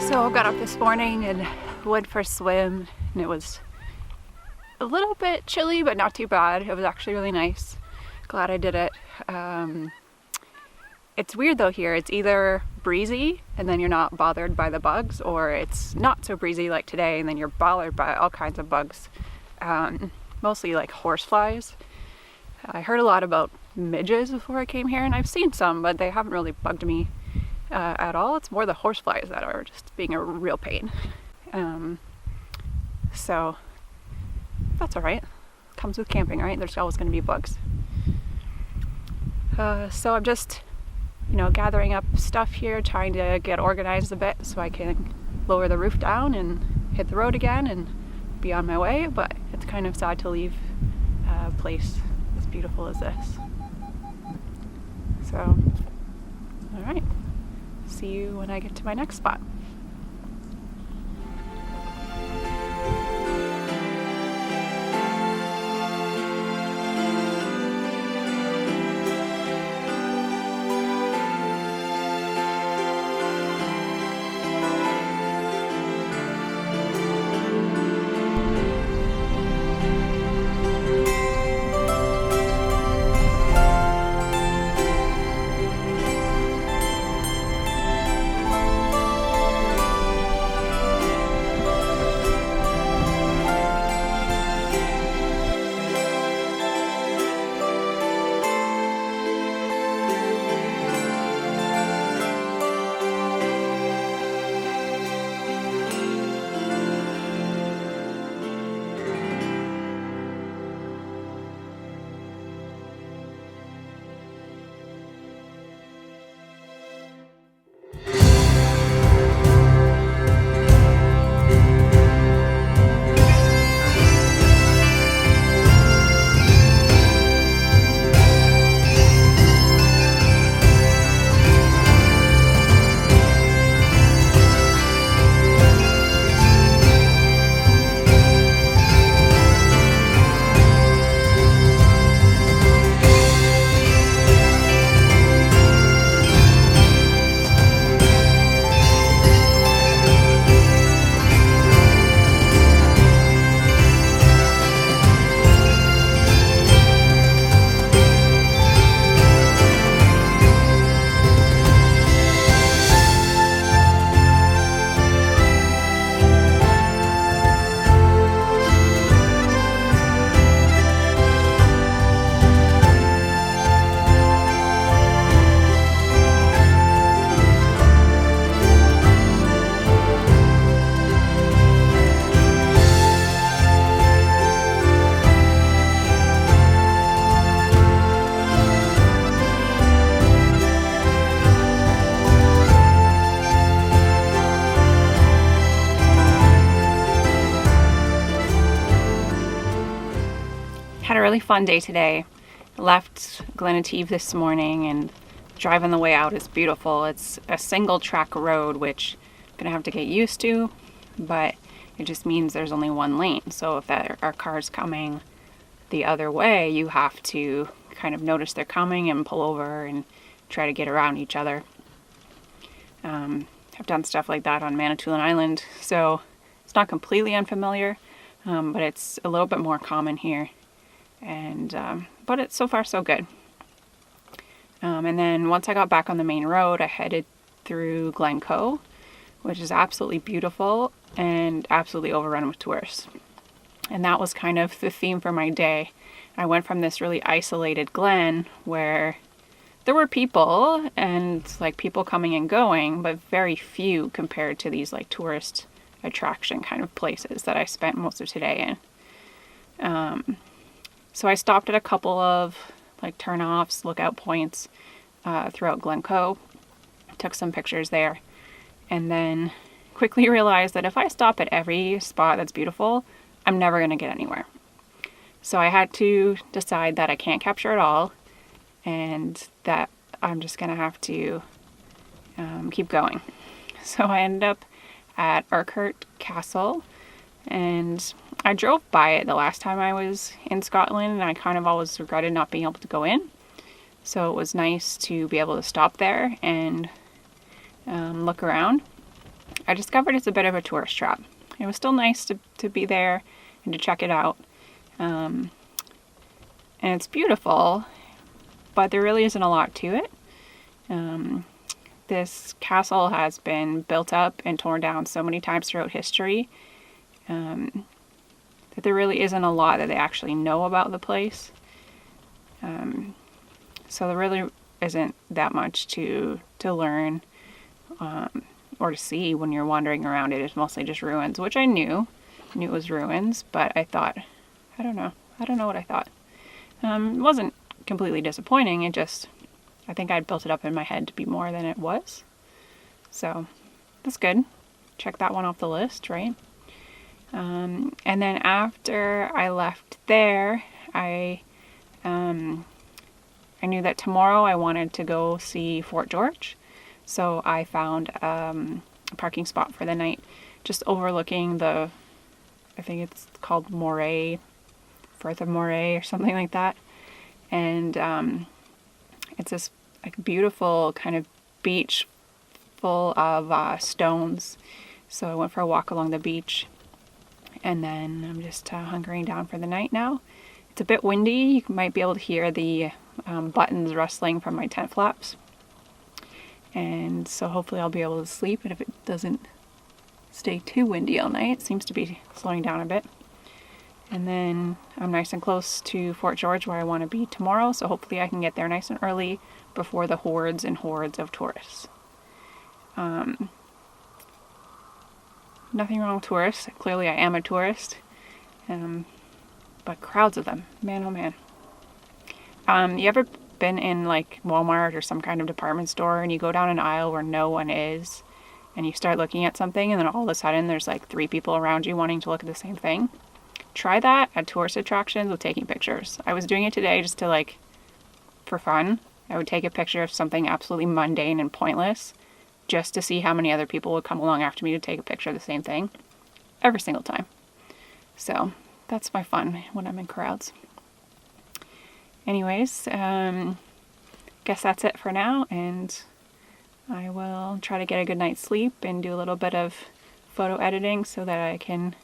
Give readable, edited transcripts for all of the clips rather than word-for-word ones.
So I got up this morning and went for a swim, and it was a little bit chilly, but not too bad. It was actually really nice. Glad I did it. It's weird though here. It's either breezy and then you're not bothered by the bugs, or it's not so breezy like today and then you're bothered by all kinds of bugs. Mostly like horseflies. I heard a lot about midges before I came here, and I've seen some, but they haven't really bugged me at all. It's more the horseflies that are just being a real pain. So that's all right. Comes with camping, right? There's always going to be bugs. So I'm just, gathering up stuff here, trying to get organized a bit so I can lower the roof down and hit the road again and be on my way. But it's kind of sad to leave a place as beautiful as this. So, all right. See you when I get to my next spot. Had a really fun day today. Left Glen Etive this morning, and drive on the way out is beautiful. It's a single track road, which I'm gonna have to get used to, but it just means there's only one lane. So if there are cars coming the other way, you have to kind of notice they're coming and pull over and try to get around each other. I've done stuff like that on Manitoulin Island, so it's not completely unfamiliar, but it's a little bit more common here. And but it's so far so good. And then once I got back on the main road, I headed through Glencoe, which is absolutely beautiful and absolutely overrun with tourists. And that was kind of the theme for my day. I went from this really isolated glen where there were people and like people coming and going, but very few compared to these like tourist attraction kind of places that I spent most of today in. So I stopped at a couple of like turn-offs, lookout points throughout Glencoe, took some pictures there, and then quickly realized that if I stop at every spot that's beautiful, I'm never going to get anywhere. So I had to decide that I can't capture it all, and that I'm just going to have to keep going. So I ended up at Urquhart Castle, and I drove by it the last time I was in Scotland, and I kind of always regretted not being able to go in. So it was nice to be able to stop there and look around. I discovered it's a bit of a tourist trap. It was still nice to be there and to check it out. And it's beautiful, but there really isn't a lot to it. This castle has been built up and torn down so many times throughout history that there really isn't a lot that they actually know about the place. So there really isn't that much to learn or to see when you're wandering around it. It's mostly just ruins, which I knew it was ruins, but I thought, I don't know what I thought. It wasn't completely disappointing. I think I'd built it up in my head to be more than it was. So that's good. Check that one off the list, right? And then after I left there, I knew that tomorrow I wanted to go see Fort George. So I found a parking spot for the night just overlooking I think it's called Moray, Firth of Moray or something like that. And it's this beautiful kind of beach full of stones. So I went for a walk along the beach, and then I'm just hunkering down for the night now. It's a bit windy. You might be able to hear the buttons rustling from my tent flaps. And so hopefully I'll be able to sleep, and if it doesn't stay too windy all night, it seems to be slowing down a bit. And then I'm nice and close to Fort George where I want to be tomorrow, so hopefully I can get there nice and early before the hordes and hordes of tourists. Nothing wrong with tourists. Clearly I am a tourist. But crowds of them. Man, oh man. You ever been in like Walmart or some kind of department store and you go down an aisle where no one is and you start looking at something and then all of a sudden there's like 3 people around you wanting to look at the same thing? Try that at tourist attractions with taking pictures. I was doing it today just to for fun. I would take a picture of something absolutely mundane and pointless just to see how many other people would come along after me to take a picture of the same thing. Every single time. So that's my fun when I'm in crowds. Anyways, guess that's it for now, and I will try to get a good night's sleep and do a little bit of photo editing so that I can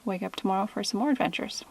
wake up tomorrow for some more adventures.